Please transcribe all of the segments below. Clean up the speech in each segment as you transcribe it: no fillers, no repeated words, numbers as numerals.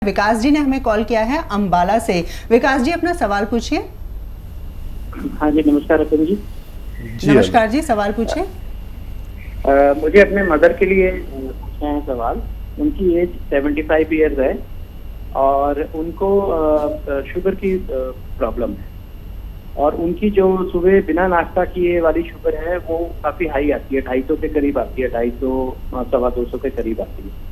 विकास जी ने हमें कॉल किया है अंबाला से। विकास जी अपना सवाल पूछिए। हाँ जी, नमस्कार रतन जी। नमस्कार जी, सवाल पूछिए। मुझे अपने मदर के लिए पूछना है सवाल। उनकी एज 75 ईयर्स है और उनको शुगर की प्रॉब्लम है और उनकी जो सुबह बिना नाश्ता किए वाली शुगर है वो काफी हाई आती है, 250 के करीब आती है, 250 सवा 200 के करीब आती है।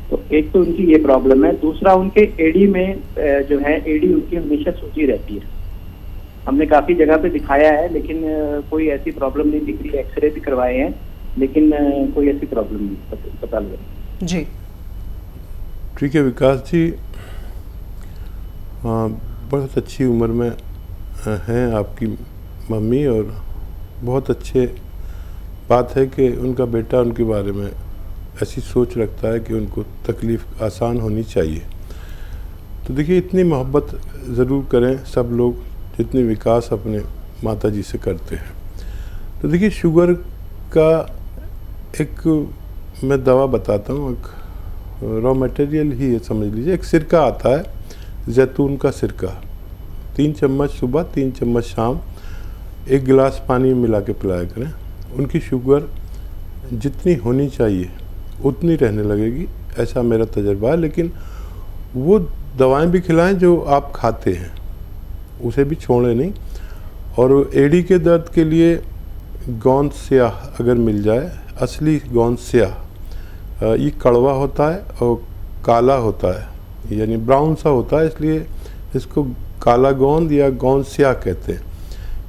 तो एक तो उनकी ये प्रॉब्लम है, दूसरा उनके एडी में जो है एडी उनकी हमेशा सूजी रहती है। हमने काफी जगह पे दिखाया है लेकिन कोई ऐसी प्रॉब्लम नहीं दिख रही, एक्सरे भी करवाए हैं लेकिन कोई ऐसी प्रॉब्लम नहीं पता लग रही। जी ठीक है विकास जी, बहुत अच्छी उम्र में हैं आपकी मम्मी और बहुत अच्छे बात है कि उनका बेटा उनके बारे में ऐसी सोच रखता है कि उनको तकलीफ़ आसान होनी चाहिए। तो देखिए, इतनी मोहब्बत ज़रूर करें सब लोग जितनी विकास अपने माता जी से करते हैं। तो देखिए, शुगर का एक मैं दवा बताता हूँ, एक रॉ मटेरियल ही है समझ लीजिए। एक सिरका आता है, जैतून का सिरका, 3 चम्मच सुबह 3 चम्मच शाम 1 गिलास पानी में मिला के पिलाया करें। उनकी शुगर जितनी होनी चाहिए उतनी रहने लगेगी, ऐसा मेरा तजर्बा है। लेकिन वो दवाएं भी खिलाएं जो आप खाते हैं, उसे भी छोड़ें नहीं। और एडी के दर्द के लिए गोंद स्याह अगर मिल जाए, असली गोंद स्याह, ये कड़वा होता है और काला होता है, यानी ब्राउन सा होता है, इसलिए इसको काला गोंद या गोंद स्याह कहते हैं।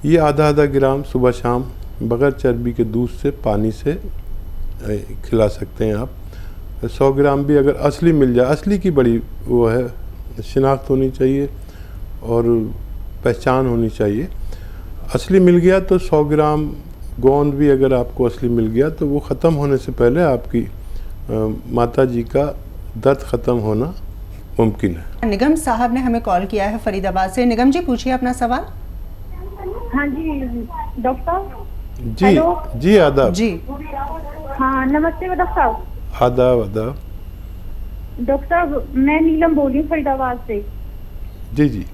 ये आधा ग्राम सुबह शाम बगैर चर्बी के दूध से पानी से खिला सकते हैं आप। 100 ग्राम भी अगर असली मिल जाए, असली की बड़ी वो है, शिनाख्त होनी चाहिए और पहचान होनी चाहिए। असली मिल गया तो 100 ग्राम गोंद भी अगर आपको असली मिल गया तो वो ख़त्म होने से पहले आपकी माता जी का दर्द ख़त्म होना मुमकिन है। निगम साहब ने हमें कॉल किया है फरीदाबाद से। निगम जी पूछिए अपना सवाल। हाँ जी डॉक्टर जी। हेलो। जी आदाब। जी हाँ नमस्ते डॉक्टर साहब। आदाब आदाब। डॉक्टर साहब मैं नीलम बोल रही हूँ फरीदाबाद से। जी जी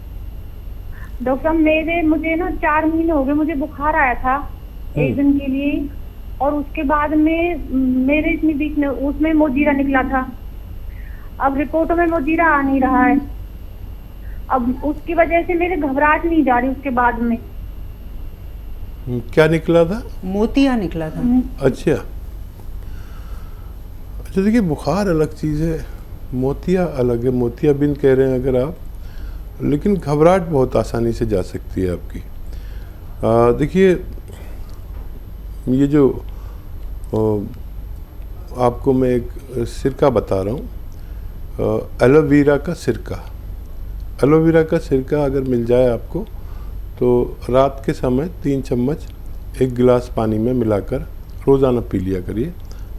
डॉक्टर साहब मुझे ना 4 महीने हो गए, मुझे बुखार आया था 1 दिन के लिए और उसके बाद में मेरे इतनी वीक उसमें मोजीरा निकला था। अब रिपोर्टों में मोजीरा आ नहीं रहा है। अब उसकी वजह से मेरे घबराहट नहीं जा रही। उसके बाद में क्या निकला था? मोतिया निकला था। अच्छा, देखिए, बुखार अलग चीज़ है, मोतिया अलग है। मोतिया बिन कह रहे हैं अगर आप, लेकिन घबराहट बहुत आसानी से जा सकती है आपकी। देखिए, ये जो आपको मैं एक सिरका बता रहा हूँ, एलोवेरा का सिरका। एलोवेरा का सिरका अगर मिल जाए आपको तो रात के समय 3 चम्मच 1 गिलास पानी में मिलाकर रोज़ाना पी लिया करिए,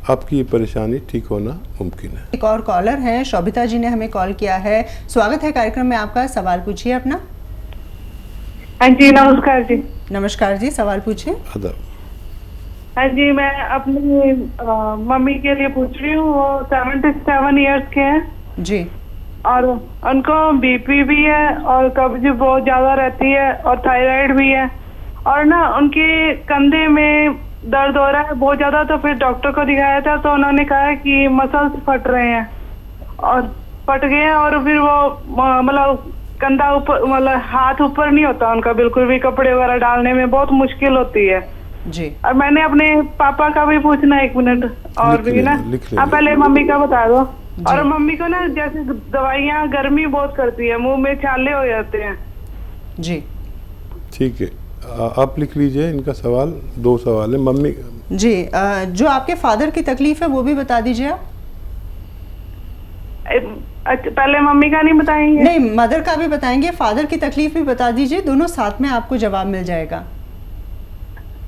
आपकी ये परेशानी ठीक होना मुमकिन है। एक और कॉलर हैं, शोभिता जी ने हमें कॉल किया है। स्वागत है कार्यक्रम में आपका। सवाल पूछिए अपना। हाँ जी नमस्कार जी। नमस्कार जी, सवाल पूछिए। आदाब। हाँ जी, मैं अपनी मम्मी के लिए पूछ रही हूँ। वो 77 इयर्स के हैं जी और उनको बीपी भी है और कब्ज बहुत ज्यादा रहती है और थायराइड भी है और ना उनके कंधे में दर्द हो रहा है बहुत ज्यादा। तो फिर डॉक्टर को दिखाया था तो उन्होंने कहा कि मसल्स फट रहे हैं और फट गए हैं और फिर वो मतलब कंधा ऊपर, मतलब हाथ ऊपर नहीं होता उनका बिल्कुल भी, कपड़े वगैरह डालने में बहुत मुश्किल होती है जी। और मैंने अपने पापा का भी पूछना 1 मिनट और भी ना। आप पहले मम्मी का बता दो। और मम्मी को ना जैसे दवाइयाँ गर्मी बहुत करती है, मुंह में छाले हो जाते हैं। जी ठीक है, आप लिख लीजिए इनका सवाल। 2 सवाल है मम्मी जी। जो आपके फादर की तकलीफ है वो भी बता दीजिए आप। अच्छा, पहले मम्मी का नहीं बताएंगे? नहीं, मदर का भी बताएंगे, फादर की तकलीफ भी बता दीजिए, दोनों साथ में आपको जवाब मिल जाएगा।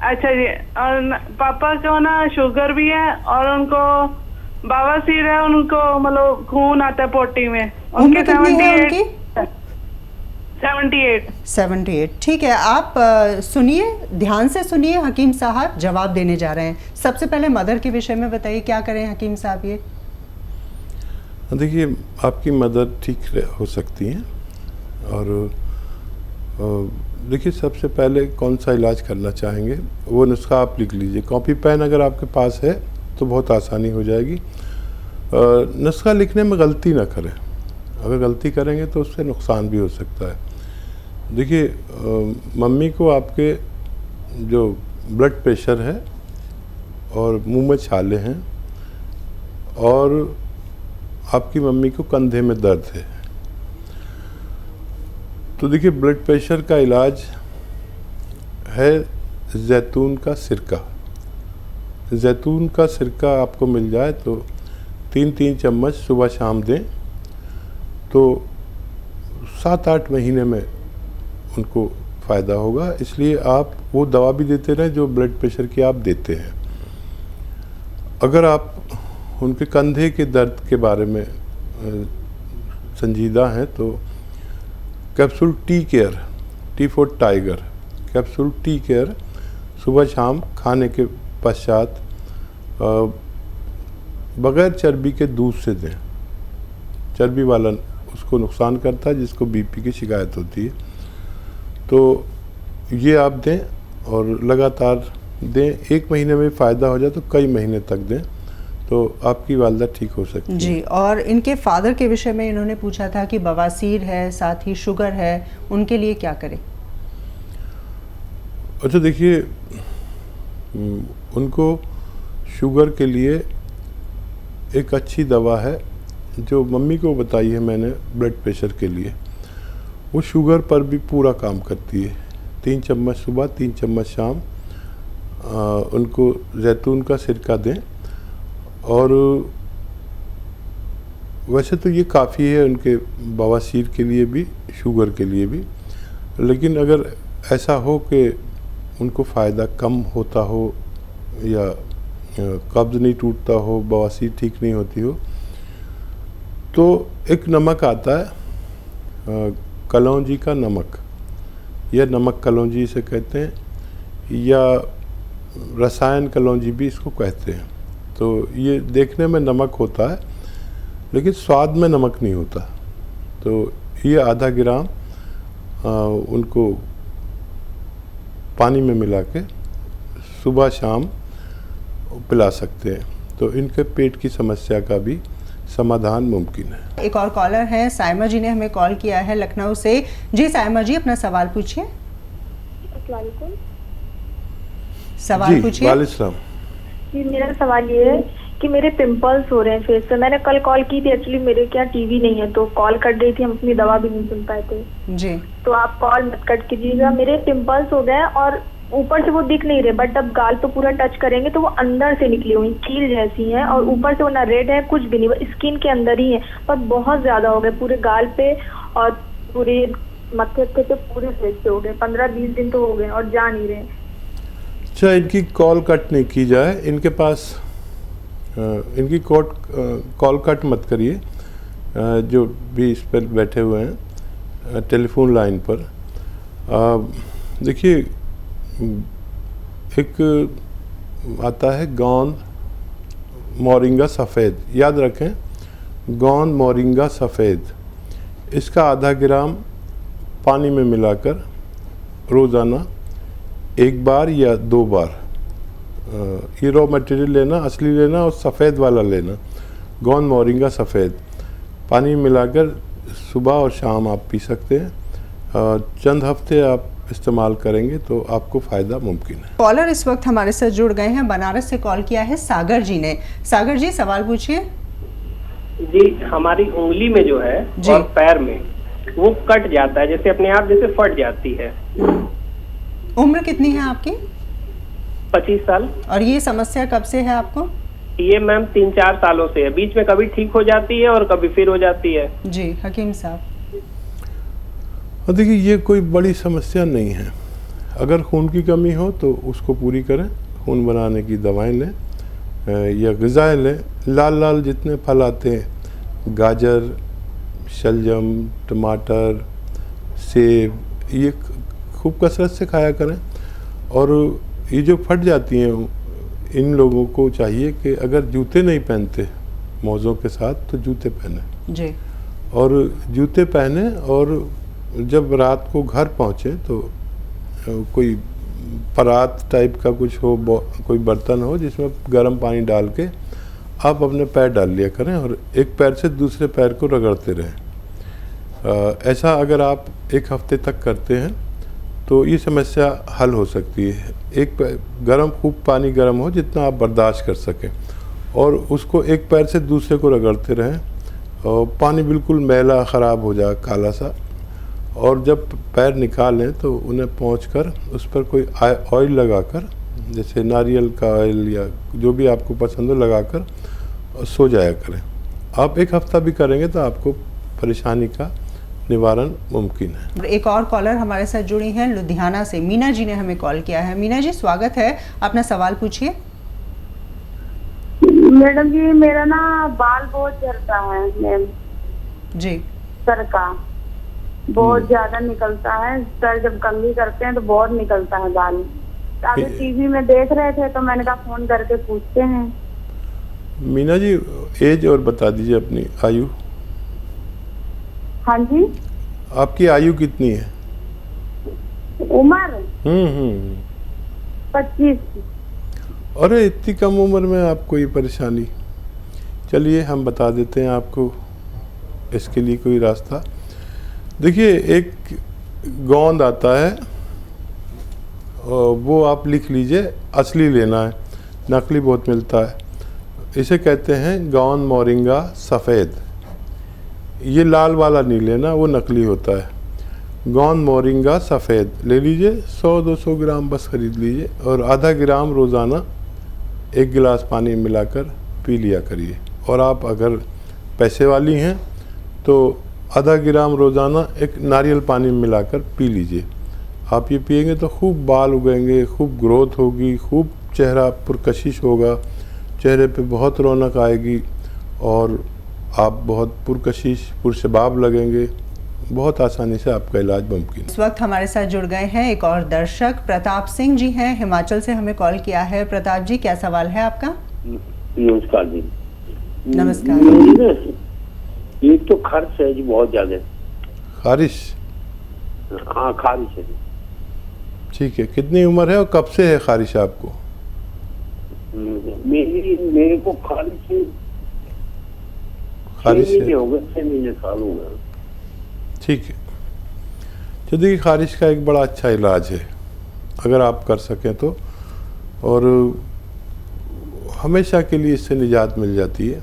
अच्छा जी। और पापा को ना शुगर भी है और उनको बवासीर है, उनको मतलब खून आता है पोटी में। उम्र कितनी है उनकी? 78। ठीक है, आप सुनिए, ध्यान से सुनिए, हकीम साहब जवाब देने जा रहे हैं। सबसे पहले मदर के विषय में बताइए, क्या करें हकीम साहब? ये देखिए, आपकी मदर ठीक हो सकती हैं। और देखिए, सबसे पहले कौन सा इलाज करना चाहेंगे वो नुस्खा आप लिख लीजिए। कॉपी पेन अगर आपके पास है तो बहुत आसानी हो जाएगी। नुस्खा लिखने में गलती ना करें, अगर गलती करेंगे तो उससे नुकसान भी हो सकता है। देखिए, मम्मी को आपके जो ब्लड प्रेशर है और मुंह में छाले हैं और आपकी मम्मी को कंधे में दर्द है। तो देखिए, ब्लड प्रेशर का इलाज है जैतून का सिरका। जैतून का सिरका आपको मिल जाए तो 3-3 चम्मच सुबह शाम दें तो 7-8 महीने में उनको फ़ायदा होगा। इसलिए आप वो दवा भी देते रहें जो ब्लड प्रेशर की आप देते हैं। अगर आप उनके कंधे के दर्द के बारे में संजीदा हैं तो capsule tea care, T for tiger, capsule tea care सुबह शाम खाने के पश्चात बग़ैर चर्बी के दूध से दें। चर्बी वाला उसको नुकसान करता है, जिसको बीपी की शिकायत होती है। तो ये आप दें और लगातार दें। 1 महीने में फ़ायदा हो जाए तो कई महीने तक दें, तो आपकी वालदा ठीक हो सकती है। जी, और इनके फादर के विषय में इन्होंने पूछा था कि बवासीर है, साथ ही शुगर है, उनके लिए क्या करें? अच्छा, देखिए, उनको शुगर के लिए एक अच्छी दवा है जो मम्मी को बताई है मैंने ब्लड प्रेशर के लिए। वो शुगर पर भी पूरा काम करती है। 3 चम्मच सुबह, 3 चम्मच शाम उनको जैतून का सिरका दें। और वैसे तो ये काफ़ी है उनके बवासीर के लिए भी, शुगर के लिए भी। लेकिन अगर ऐसा हो कि उनको फ़ायदा कम होता हो या कब्ज़ नहीं टूटता हो, बवासीर ठीक नहीं होती हो, तो एक नमक आता है कलौंजी का नमक, या नमक कलौंजी इसे कहते हैं, या रसायन कलौंजी भी इसको कहते हैं। तो ये देखने में नमक होता है लेकिन स्वाद में नमक नहीं होता। तो ये आधा ग्राम उनको पानी में मिला के सुबह शाम पिला सकते हैं, तो इनके पेट की समस्या का भी समाधान मुमकिन है। एक और कॉलर हैं, साइमा जी ने हमें कॉल किया है लखनऊ से। जी साइमा जी, अपना सवाल पूछिए। सवाल पूछिए। वालेकुम। जी, मेरा सवाल ये है कि मेरे पिंपल्स हो रहे हैं फेस पे। मैंने कल कॉल की थी, एक्चुअली मेरे क्या टीवी नहीं है तो कॉल कट गई थी, हम अपनी दवा भी नहीं सुन पाए थे। जी, तो आप कॉल मत कट कीजिएगा। मेरे पिंपल्स हो गए और ऊपर से वो दिख नहीं रहे, बट अब गाल पे पूरा टच करेंगे तो वो अंदर से निकली हुई कील जैसी हैं, और ऊपर से वो ना रेड है कुछ भी नहीं, स्किन के अंदर ही है, पर बहुत ज्यादा हो गए पूरे गाल पे और पूरे मत्थे पे पूरे फेस पे हो गए। 15-20 दिन तो हो गए और जा नहीं रहे। अच्छा, इनकी कॉल कट नहीं की जाए, इनके पास इनकी कॉल कट मत करिए। जो भी इस पर बैठे हुए हैं टेलीफोन लाइन पर, देखिए, एक आता है गोंद मोरिंगा सफ़ेद, याद रखें, गोंद मोरिंगा सफ़ेद। इसका आधा ग्राम पानी में मिलाकर रोज़ाना 1 बार या 2 बार, ये रॉ मटेरियल लेना, असली लेना और सफ़ेद वाला लेना, गोंद मोरिंगा सफ़ेद, पानी में मिलाकर सुबह और शाम आप पी सकते हैं। चंद हफ्ते आप इस्तेमाल करेंगे तो आपको फ़ायदा मुमकिन है। कॉलर इस वक्त हमारे साथ जुड़ गए हैं, बनारस से कॉल किया है सागर जी ने। सागर जी, सवाल पूछिए। जी, हमारी उंगली में जो है और पैर में वो कट जाता है, जैसे अपने आप जैसे फट जाती है। उम्र कितनी है आपकी? 25 साल। और ये समस्या कब से है आपको? ये मैम 3-4 सालों से है, बीच में कभी ठीक हो जाती है और कभी फिर हो जाती है। जी, हकीम साहब। और देखिए, ये कोई बड़ी समस्या नहीं है। अगर खून की कमी हो तो उसको पूरी करें, खून बनाने की दवाएं लें या ग़िज़ाएं लें। लाल लाल जितने फल आते हैं, गाजर, शलजम, टमाटर, सेब, ये खूब कसरत से खाया करें। और ये जो फट जाती हैं, इन लोगों को चाहिए कि अगर जूते नहीं पहनते मोज़ों के साथ, तो जूते पहने जी। और जूते पहने और जब रात को घर पहुँचे तो कोई परात टाइप का कुछ हो, कोई बर्तन हो जिसमें गर्म पानी डाल के आप अपने पैर डाल लिया करें और एक पैर से दूसरे पैर को रगड़ते रहें। ऐसा अगर आप एक हफ्ते तक करते हैं तो ये समस्या हल हो सकती है। एक गर्म खूब पानी गर्म हो जितना आप बर्दाश्त कर सकें और उसको एक पैर से दूसरे को रगड़ते रहें और पानी बिल्कुल मैला ख़राब हो जाए, काला सा, और जब पैर निकालें तो उन्हें पोंछकर उस पर कोई ऑयल लगाकर, जैसे नारियल का ऑयल या जो भी आपको पसंद हो, लगाकर सो जाया करें। आप एक हफ्ता भी करेंगे तो आपको परेशानी का निवारण मुमकिन है। एक और कॉलर हमारे साथ जुड़ी हैं लुधियाना से। मीना जी ने हमें कॉल किया है। मीना जी, स्वागत है, अपना सवाल पूछिए। मैडम जी, मेरा ना बाल बहुत झड़ता है मैम जी। सर का बहुत ज्यादा निकलता है। सर जब कंघी करते हैं तो बहुत निकलता है बाल। अभी टीवी में देख रहे थे तो मैंने कहा फोन करके पूछते हैं। मीना जी, एज और बता दीजिए अपनी आयु। हाँ जी। आपकी आयु कितनी है? उम्र 25। अरे इतनी कम उम्र में आपको ये परेशानी। चलिए हम बता देते हैं आपको इसके लिए कोई रास्ता। देखिए, एक गोंद आता है वो आप लिख लीजिए, असली लेना है, नकली बहुत मिलता है। इसे कहते हैं गोंद मोरिंगा सफ़ेद। ये लाल वाला नहीं लेना, वो नकली होता है। गोंद मोरिंगा सफ़ेद ले लीजिए, 100-200 ग्राम बस ख़रीद लीजिए और आधा ग्राम रोज़ाना 1 गिलास पानी मिलाकर पी लिया करिए। और आप अगर पैसे वाली हैं तो आधा ग्राम रोज़ाना एक नारियल पानी में मिलाकर पी लीजिए। आप ये पिएंगे तो खूब बाल उगेंगे, खूब ग्रोथ होगी, खूब चेहरा पुरकशिश होगा, चेहरे पे बहुत रौनक आएगी और आप बहुत पुरकशिश पुरशबाब लगेंगे। बहुत आसानी से आपका इलाज मुमकिन है। इस वक्त हमारे साथ जुड़ गए हैं एक और दर्शक, प्रताप सिंह जी हैं, हिमाचल से हमें कॉल किया है। प्रताप जी, क्या सवाल है आपका? नमस्कार जी। नमस्कार। एक तो खर्च है जी बहुत ज्यादा। खारिश? हाँ, खारिश है। ठीक है, कितनी उम्र है और कब से है खारिश आपको? मेरे को खारिश है 6 महीने साल हो गए। ठीक है, तो देखिए, खारिश का एक बड़ा अच्छा इलाज है अगर आप कर सकें तो, और हमेशा के लिए इससे निजात मिल जाती है।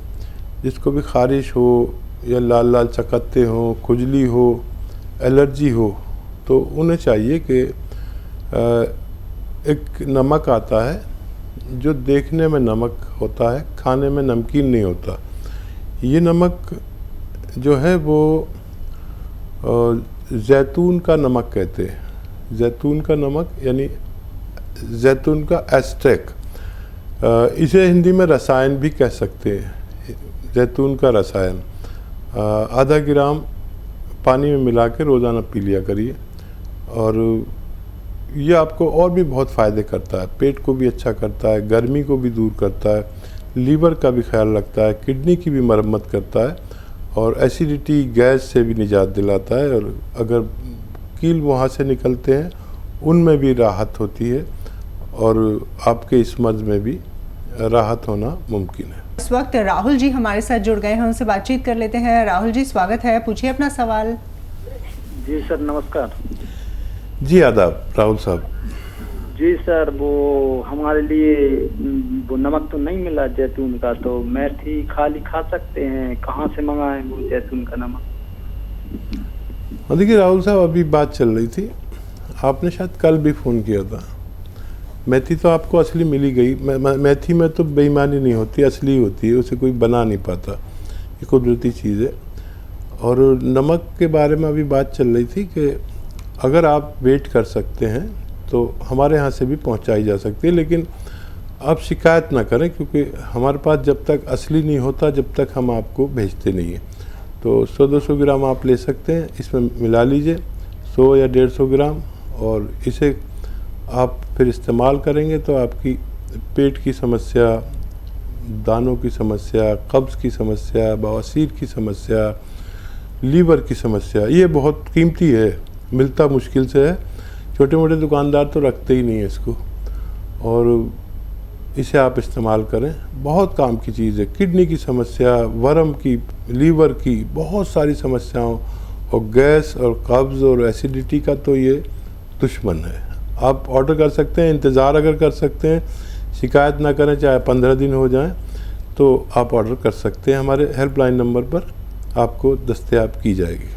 जिसको भी खारिश हो या लाल लाल चकत्ते हो, खुजली हो, एलर्जी हो, तो उन्हें चाहिए कि एक नमक आता है जो देखने में नमक होता है, खाने में नमकीन नहीं होता। ये नमक जो है वो जैतून का नमक कहते हैं। जैतून का नमक यानी जैतून का एस्ट्रेक, इसे हिंदी में रसायन भी कह सकते हैं। जैतून का रसायन आधा ग्राम पानी में मिला के रोज़ाना पी लिया करिए और ये आपको और भी बहुत फ़ायदे करता है। पेट को भी अच्छा करता है, गर्मी को भी दूर करता है, लीवर का भी ख्याल रखता है, किडनी की भी मरम्मत करता है और एसिडिटी गैस से भी निजात दिलाता है। और अगर कील वहाँ से निकलते हैं उनमें भी राहत होती है और आपके इस मर्ज में भी राहत होना मुमकिन है। इस वक्त राहुल जी हमारे साथ जुड़ गए हैं, उनसे बातचीत कर लेते हैं। राहुल जी, स्वागत है, पूछिए अपना सवाल। जी सर, नमस्कार। जी आदाब राहुल साहब। जी सर, वो हमारे लिए वो नमक तो नहीं मिला जैतून का, तो मेथी खाली खा सकते हैं? कहाँ से मंगाएं वो जैतून का नमक? देखिए राहुल साहब, अभी बात चल रही थी, आपने शायद कल भी फ़ोन किया था। मेथी तो आपको असली मिली गई। मेथी में तो बेईमानी नहीं होती, असली होती है, उसे कोई बना नहीं पाता, ये कुदरती चीज़ है। और नमक के बारे में अभी बात चल रही थी कि अगर आप वेट कर सकते हैं तो हमारे यहाँ से भी पहुँचाई जा सकती है, लेकिन आप शिकायत ना करें क्योंकि हमारे पास जब तक असली नहीं होता जब तक हम आपको भेजते नहीं हैं। तो 100-200 ग्राम आप ले सकते हैं, इसमें मिला लीजिए 100 या 150 ग्राम, और इसे आप फिर इस्तेमाल करेंगे तो आपकी पेट की समस्या, दानों की समस्या, कब्ज़ की समस्या, बवासीर की समस्या, लीवर की समस्या, ये बहुत कीमती है, मिलता मुश्किल से है। छोटे मोटे दुकानदार तो रखते ही नहीं है इसको, और इसे आप इस्तेमाल करें, बहुत काम की चीज़ है। किडनी की समस्या, वर्म की, लीवर की, बहुत सारी समस्याओं, और गैस और कब्ज़ और एसिडिटी का तो ये दुश्मन है। आप ऑर्डर कर सकते हैं, इंतज़ार अगर कर सकते हैं, शिकायत ना करें, चाहे 15 दिन हो जाएं, तो आप ऑर्डर कर सकते हैं। हमारे हेल्पलाइन नंबर पर आपको दस्तयाब की जाएगी।